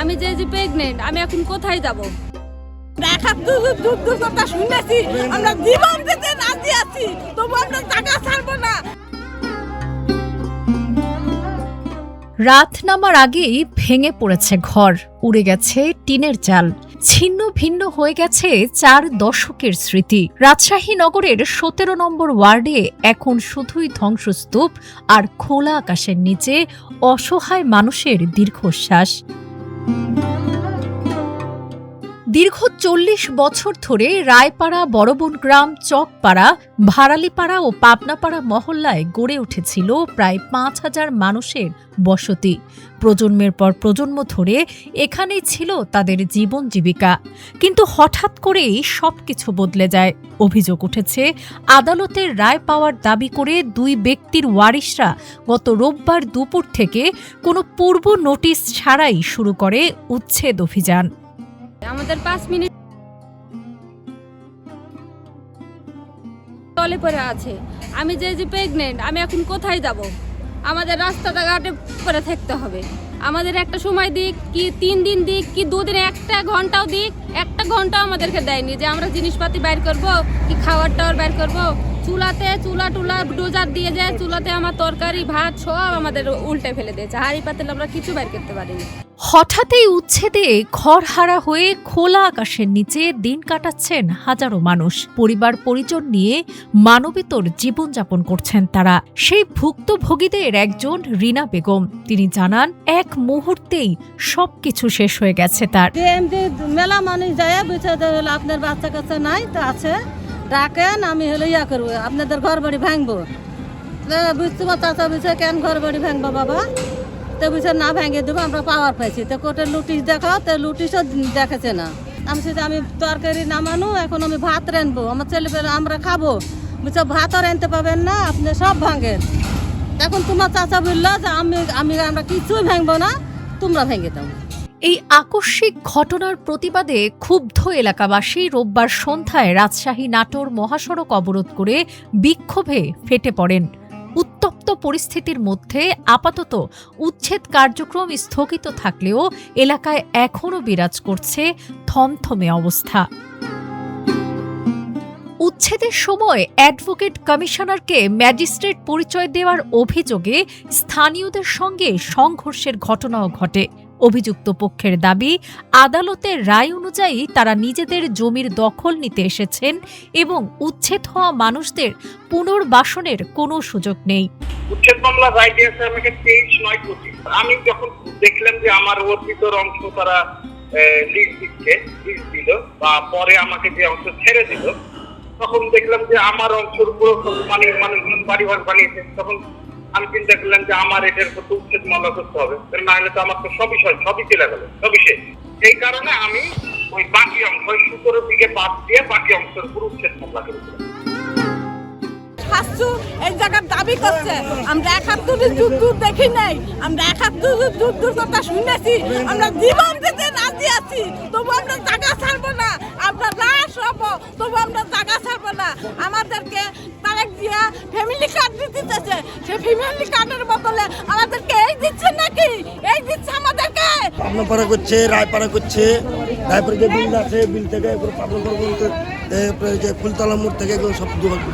আমি যে প্রেগনেন্ট, আমি এখন কোথায় যাব? কথা শুনেছি, আমরা জীবন দিতে রাজি আছি, তবু আমরা টাকা ছাড়বো না। রাত নামার আগেই ভেঙে পড়েছে ঘর, উড়ে গেছে টিনের চাল, ছিন্ন ভিন্ন হয়ে গেছে 4 দশকের স্মৃতি। রাজশাহী নগরের 17 নম্বর ওয়ার্ডে এখন শুধুই ধ্বংসস্তূপ আর খোলা আকাশের নিচে অসহায় মানুষের দীর্ঘশ্বাস। দীর্ঘ 40 বছর ধরে রায়পাড়া, বড়বনগ্রাম, চকপাড়া, ভারালিপাড়া ও পাবনাপাড়া মহল্লায় গড়ে উঠেছিল প্রায় 5000 মানুষের বসতি। প্রজন্মের পর প্রজন্ম ধরে এখানেই ছিল তাদের জীবন জীবিকা। কিন্তু হঠাৎ করেই সবকিছু বদলে যায়। অভিযোগ উঠেছে, আদালতের রায় পাওয়ার দাবি করে 2 ব্যক্তির ওয়ারিশরা গত রোববার দুপুর থেকে কোনো পূর্ব নোটিশ ছাড়াই শুরু করে উচ্ছেদ অভিযান। আমাদের 5 মিনিট তলে পড়ে আছে। আমি যে প্রেগনেন্ট, আমি এখন কোথায় যাব? আমাদের রাস্তাটা ঘাটে পরে থাকতে হবে। আমাদের একটা সময় দিক, কি 3 দিন দিক, কি 2 দিনে 1 ঘন্টাও দিক। 1 ঘন্টাও আমাদেরকে দেয়নি যে আমরা জিনিসপাতি বাইর করব, কি খাবার টাওয়ার বাইর করব। চুলা ডোজার দিয়ে যায়, চুলাতে আমার তরকারি ভাত সব আমাদের উল্টে ফেলে দিয়েছে। হাঁড়ি পাতিল আমরা কিছু বাইর করতে পারিনি। হঠাৎই উচ্ছেদে ঘরহারা হয়ে খোলা আকাশের নিচে দিন কাটাচ্ছেন হাজারো মানুষ। পরিবার পরিজন নিয়ে মানবেতর জীবনযাপন করছেন তারা। সেই ভুক্তভোগীদের একজন রিনা বেগম। তিনি জানান, এক মুহূর্তেই সবকিছু শেষ হয়ে গেছে তার। মেলা মানুষ যায় বুঝতে হলো আপনার বাচ্চা কাচ্চা নাই তো আছে, ডাকেন, আমি হলো ইয়া করবো, আপনাদের ঘর বাড়ি ভাঙবো। বুঝতে চাচা বুঝছে কেন ঘর বাড়ি ভাঙবো বাবা? তো বুঝছে না ভেঙে দেবো, আমরা পাওয়ার পাইছি। তো কোর্টের নোটিশ দেখাও, তো নোটিশও দেখেছে না। আমি বলছি আমি তরকারি নামানো, এখন আমি ভাত রানবো, আমার ছেলেপেলে আমরা খাবো। বুঝছো ভাতও রানতে পাবেন না, আপনি সব ভাঙেন। এখন তোমার চাচা বললো যে আমরা কিছুই ভাঙবো না, তোমরা ভেঙে দাও। এই আকস্মিক ঘটনার প্রতিবাদে ক্ষুব্ধ এলাকাবাসী রোববার সন্ধ্যায় রাজশাহী নাটোর মহাসড়ক অবরোধ করে বিক্ষোভে ফেটে পড়েন। উত্তপ্ত পরিস্থিতির মধ্যে আপাতত উচ্ছেদ কার্যক্রম স্থগিত থাকলেও এলাকায় এখনও বিরাজ করছে থমথমে অবস্থা। উচ্ছেদের সময় অ্যাডভোকেট কমিশনারকে ম্যাজিস্ট্রেট পরিচয় দেওয়ার অভিযোগে স্থানীয়দের সঙ্গে সংঘর্ষের ঘটনাও ঘটে। অভিযুক্ত পক্ষের দাবি, আদালতের রায় অনুযায়ী তারা নিজেদের জমির দখল নিতে এসেছেন এবং উচ্ছেদ হওয়া মানুষদের পুনর্বাসনের কোনো সুযোগ নেই। উচ্ছেদ মামলার রায় দিয়েছে আমাকে 23/9/25। আমি যখন দেখলাম যে আমার অর্পিতর অংশ তারা লিজ দিল বা পরে আমাকে যে অংশ ছেড়ে দিল, তখন দেখলাম যে আমার অংশের উপর মানুষজন বাড়িঘর বানিয়েছে। তখন আমি চিন্তা করলাম যে আমার এটার প্রতি উচ্ছেদ মামলা করতে হবে, না হলে তো আমার তো সবই চলে গেল, সবই শেষ। সেই কারণে আমি ওই বাকি অংশ 17 দিকে বাদ দিয়ে বাকি অংশের উপর উচ্ছেদ মামলা করেছিলাম। এই জায়গার দাবি করছে, আমরা 71 যুদ্ধ দেখি নাই, আমরা 71 যুদ্ধের কথা শুনেছি, আমরা জীবন দিতে রাজি আছি, তবু আমরা জায়গা ছাড়বো না। আমরা লাশ হবো, তবু আমরা জায়গা ছাড়বো না। আমাদেরকে তারেক জিয়া ফ্যামিলি কার্ড দিতেছে, সেই ফ্যামিলি কার্ডের বদলে আমাদেরকে এই দিচ্ছে নাকি? এই দিচ্ছে আমাদেরকে। পাবনাপাড়া করছে, রায়পাড়া করছে, তারপরে যে বিল আছে, বিল থেকে পাবনাপাড়া বলতে যে ফুলতলা মোড় থেকে সব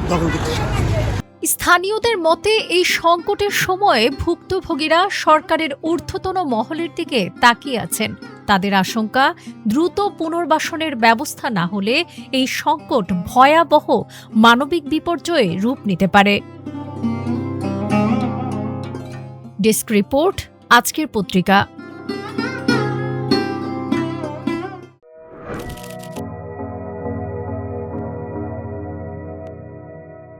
দখল করছে। স্থানীয়দের মতে এই সংকটের সময়ে ভুক্তভোগীরা সরকারের ঊর্ধ্বতন মহলের দিকে তাকিয়ে আছেন। তাদের আশঙ্কা, দ্রুত পুনর্বাসনের ব্যবস্থা না হলে এই সংকট ভয়াবহ মানবিক বিপর্যয়ে রূপ নিতে পারে। ডেস্ক রিপোর্ট, আজকের পত্রিকা।